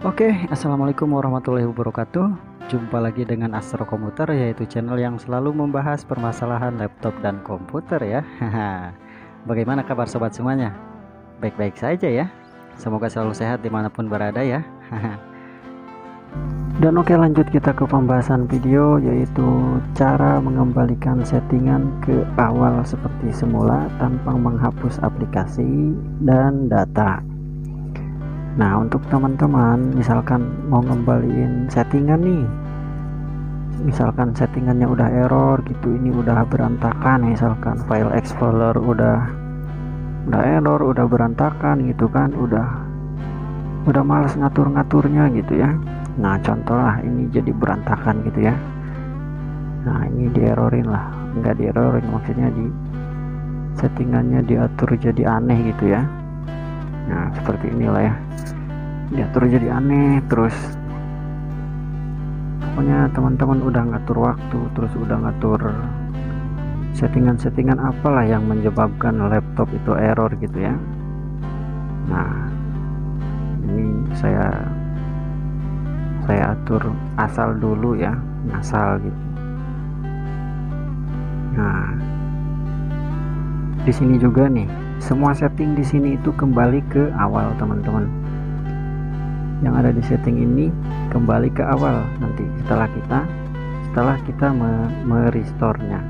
Oke, assalamualaikum warahmatullahi wabarakatuh. Jumpa lagi dengan Astro Komputer, yaitu channel yang selalu membahas permasalahan laptop dan komputer ya. Haha. Bagaimana kabar sobat semuanya? Baik-baik saja ya. Semoga selalu sehat dimanapun berada ya. Haha. Dan oke, lanjut kita ke pembahasan video, yaitu cara mengembalikan settingan ke awal seperti semula tanpa menghapus aplikasi dan data. Nah, untuk teman-teman misalkan mau ngembaliin settingan nih, misalkan settingannya udah error gitu, ini udah berantakan, misalkan file explorer udah error, udah berantakan gitu kan, udah males ngatur-ngaturnya gitu ya. Nah, contoh lah ini jadi berantakan gitu ya. Nah, ini dierorin lah, enggak dierorin, maksudnya di settingannya diatur jadi aneh gitu ya. Nah, seperti inilah ya, diatur jadi aneh terus. Pokoknya teman-teman udah ngatur waktu, terus udah ngatur settingan-settingan apalah yang menyebabkan laptop itu error gitu ya. Nah, ini saya atur asal dulu ya, asal gitu. Nah, di sini juga nih, semua setting di sini itu kembali ke awal teman-teman. Yang ada di setting ini kembali ke awal nanti setelah kita merestore-nya.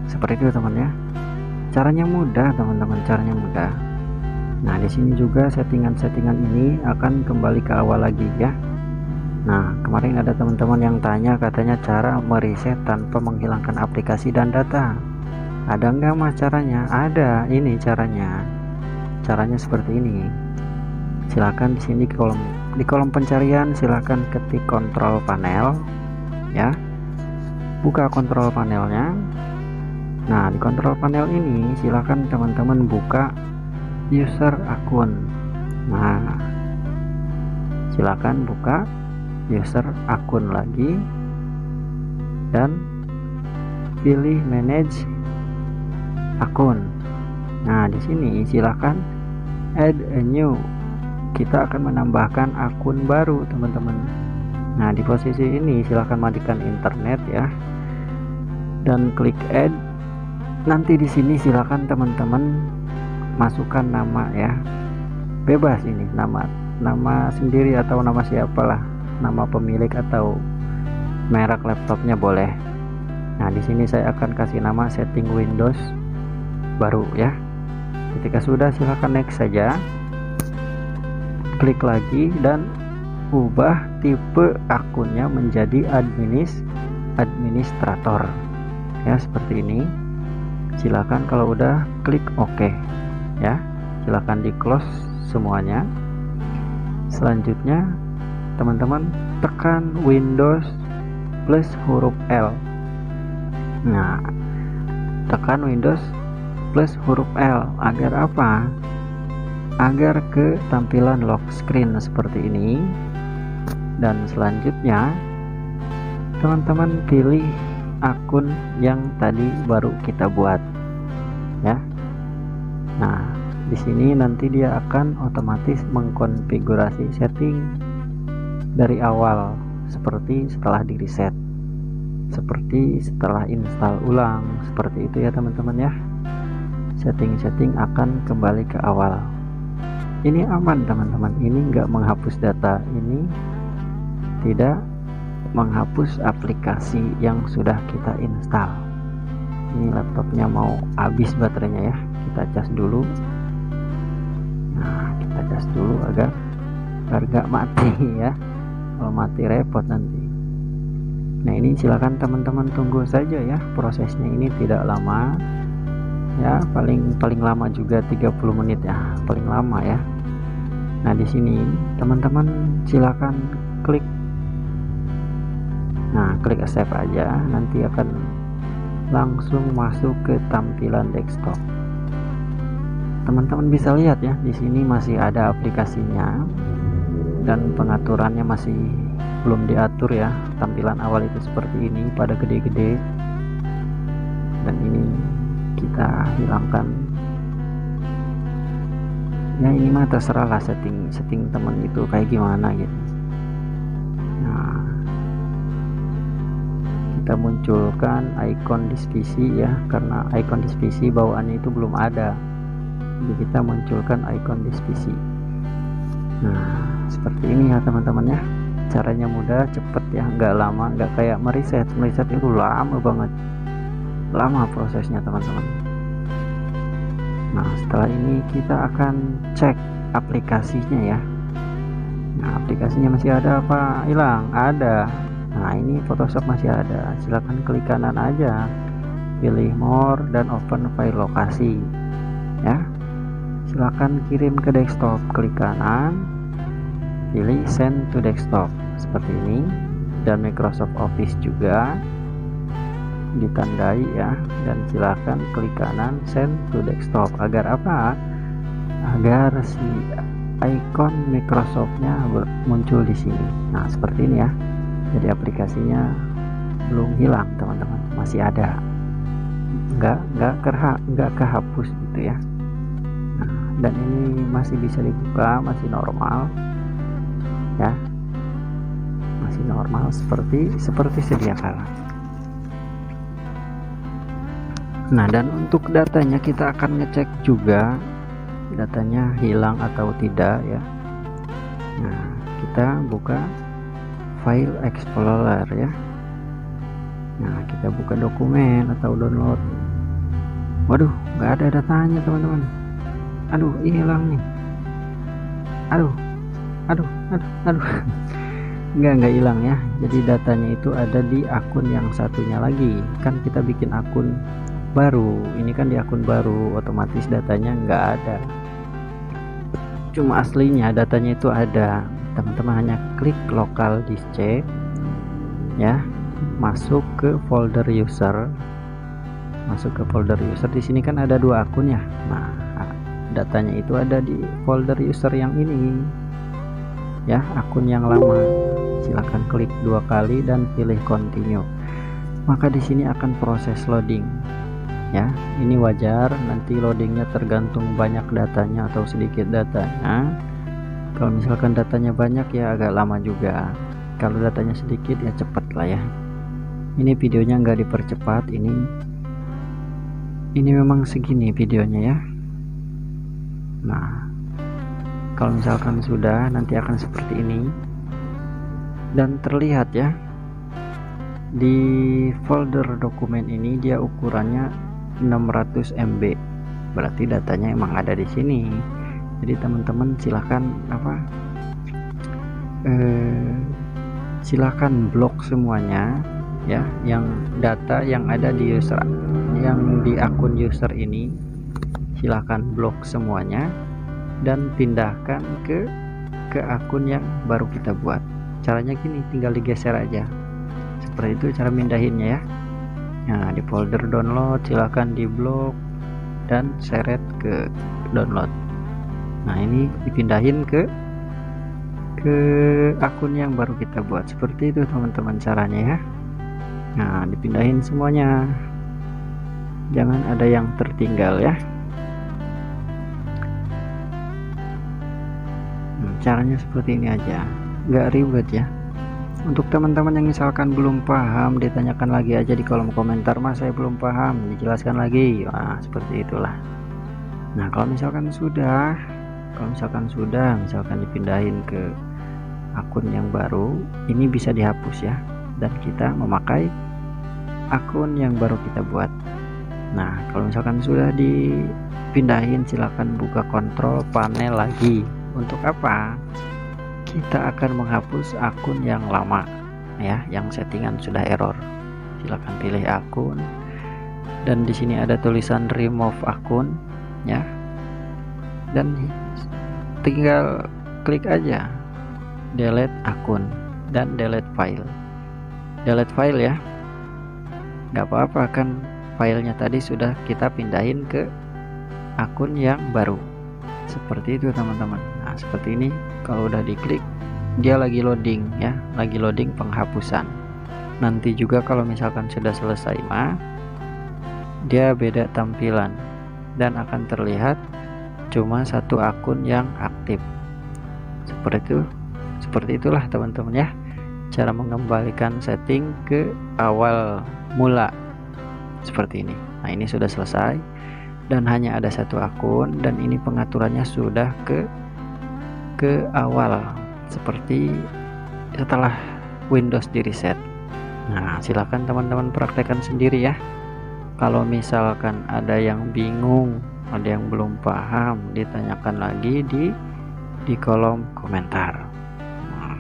Seperti itu teman ya. Caranya mudah teman-teman, caranya mudah. Nah, di sini juga settingan-settingan ini akan kembali ke awal lagi ya. Nah, kemarin ada teman-teman yang tanya katanya cara mereset tanpa menghilangkan aplikasi dan data. Ada nggak mas caranya? Ada, ini caranya. Caranya seperti ini. Silakan di sini di kolom pencarian silakan ketik kontrol panel ya, buka kontrol panelnya. Nah, di kontrol panel ini silakan teman-teman buka user akun. Nah, silakan buka user akun lagi dan pilih manage akun. Nah, di sini silakan add a new, kita akan menambahkan akun baru teman-teman. Nah, di posisi ini silahkan matikan internet ya dan klik add. Nanti di sini silahkan teman-teman masukkan nama ya, bebas ini, nama sendiri atau nama siapalah, nama pemilik atau merek laptopnya boleh. Nah, di sini saya akan kasih nama setting Windows baru ya. Ketika sudah silahkan next saja, klik lagi dan ubah tipe akunnya menjadi administrator ya, seperti ini. Silakan kalau udah klik OK ya, silakan di close semuanya. Selanjutnya teman-teman tekan Windows plus huruf L. Nah, tekan Windows plus huruf L agar apa? Agar ke tampilan lock screen seperti ini. Dan selanjutnya teman-teman pilih akun yang tadi baru kita buat ya. Nah, di sini nanti dia akan otomatis mengkonfigurasi setting dari awal seperti setelah di reset, seperti setelah install ulang, seperti itu ya teman-teman ya. Setting-setting akan kembali ke awal. Ini aman teman-teman, ini enggak menghapus data, ini tidak menghapus aplikasi yang sudah kita install. Ini laptopnya mau habis baterainya ya, kita cas dulu. Nah, kita cas dulu agar nggak mati ya, kalau mati repot nanti. Nah, ini silakan teman-teman tunggu saja ya, prosesnya ini tidak lama ya, paling lama juga 30 menit ya, paling lama ya. Nah, di sini teman-teman silakan klik, nah klik accept aja, nanti akan langsung masuk ke tampilan desktop. Teman-teman bisa lihat ya, di sini masih ada aplikasinya dan pengaturannya masih belum diatur ya. Tampilan awal itu seperti ini pada gede-gede, dan ini kita hilangkan ya. Ini mah terserah lah setting teman itu kayak gimana gitu. kita munculkan icon divisi ya, karena icon divisi bawaannya itu belum ada, jadi kita munculkan icon divisi. Nah seperti ini ya teman-teman ya, caranya mudah, cepet ya, nggak lama, nggak kayak mereset itu lama banget, lama prosesnya teman-teman. Nah setelah ini kita akan cek aplikasinya ya. Nah aplikasinya masih ada apa hilang? Ada. Nah ini Photoshop masih ada, silahkan klik kanan aja, pilih more dan open file lokasi ya, silahkan kirim ke desktop, klik kanan, pilih send to desktop seperti ini, dan Microsoft Office juga ditandai ya, dan silahkan klik kanan send to desktop. Agar apa? Agar si icon Microsoftnya muncul di sini. Nah seperti ini ya, jadi aplikasinya belum hilang teman-teman, masih ada, nggak kehapus gitu ya. Nah, dan ini masih bisa dibuka, masih normal ya, masih normal seperti sedia kala. Nah dan untuk datanya kita akan ngecek juga datanya hilang atau tidak ya. Nah kita buka file explorer ya. Nah kita buka dokumen atau download. Waduh nggak ada datanya teman-teman, aduh hilang nih, aduh nggak hilang ya, jadi datanya itu ada di akun yang satunya lagi, kan kita bikin akun baru, ini kan di akun baru, otomatis datanya nggak ada, cuma aslinya datanya itu ada. Teman-teman hanya klik local disk C ya, masuk ke folder user, di sini kan ada 2 akun ya. Nah datanya itu ada di folder user yang ini ya, akun yang lama. Silahkan klik 2 kali dan pilih continue, maka di sini akan proses loading ya. Ini wajar, nanti loadingnya tergantung banyak datanya atau sedikit datanya. Kalau misalkan datanya banyak ya agak lama juga, kalau datanya sedikit ya cepet lah ya. Ini videonya nggak dipercepat, ini memang segini videonya ya. Nah kalau misalkan sudah, nanti akan seperti ini dan terlihat ya di folder dokumen ini, dia ukurannya 600 MB, berarti datanya emang ada di sini. Jadi teman-teman silahkan silahkan blok semuanya ya, yang data yang ada di user, yang di akun user ini silahkan blok semuanya dan pindahkan ke akun yang baru kita buat. Caranya gini, tinggal digeser aja seperti itu cara mindahinnya ya. Nah di folder download silahkan di blok dan seret ke download. Nah ini dipindahin ke akun yang baru kita buat, seperti itu teman-teman caranya ya. Nah dipindahin semuanya, jangan ada yang tertinggal ya. Caranya seperti ini aja, nggak ribet ya. Untuk teman-teman yang misalkan belum paham, ditanyakan lagi aja di kolom komentar, Mas saya belum paham, dijelaskan lagi. Nah seperti itulah. Nah kalau misalkan sudah misalkan dipindahin ke akun yang baru, ini bisa dihapus ya, dan kita memakai akun yang baru kita buat. Nah kalau misalkan sudah dipindahin, silahkan buka kontrol panel lagi. Untuk apa? Kita akan menghapus akun yang lama ya, yang settingan sudah error. Silahkan pilih akun, dan di sini ada tulisan remove akun ya, dan tinggal klik aja delete akun dan delete file ya. Nggak apa-apa kan, filenya tadi sudah kita pindahin ke akun yang baru, seperti itu teman-teman. Nah seperti ini, kalau udah diklik dia lagi loading ya, lagi loading penghapusan. Nanti juga kalau misalkan sudah selesai dia beda tampilan dan akan terlihat cuma 1 akun yang aktif. Seperti itulah teman-teman ya. cara mengembalikan setting ke awal mula seperti ini. Nah, ini sudah selesai dan hanya ada satu akun, dan ini pengaturannya sudah ke awal seperti setelah Windows di reset. Nah, silakan teman-teman praktekkan sendiri ya. Kalau misalkan ada yang bingung, ada yang belum paham, ditanyakan lagi di kolom komentar. Nah,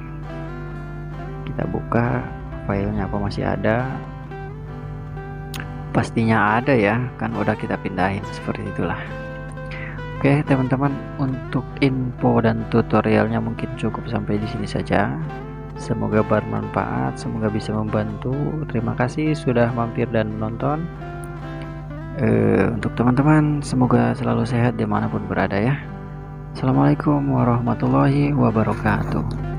kita buka filenya, apa masih ada? Pastinya ada ya, kan udah kita pindahin, seperti itulah. Oke teman-teman, untuk info dan tutorialnya mungkin cukup sampai di sini saja. Semoga bermanfaat, semoga bisa membantu. Terima kasih sudah mampir dan menonton. Untuk teman-teman, semoga selalu sehat dimanapun berada ya. Assalamualaikum warahmatullahi wabarakatuh.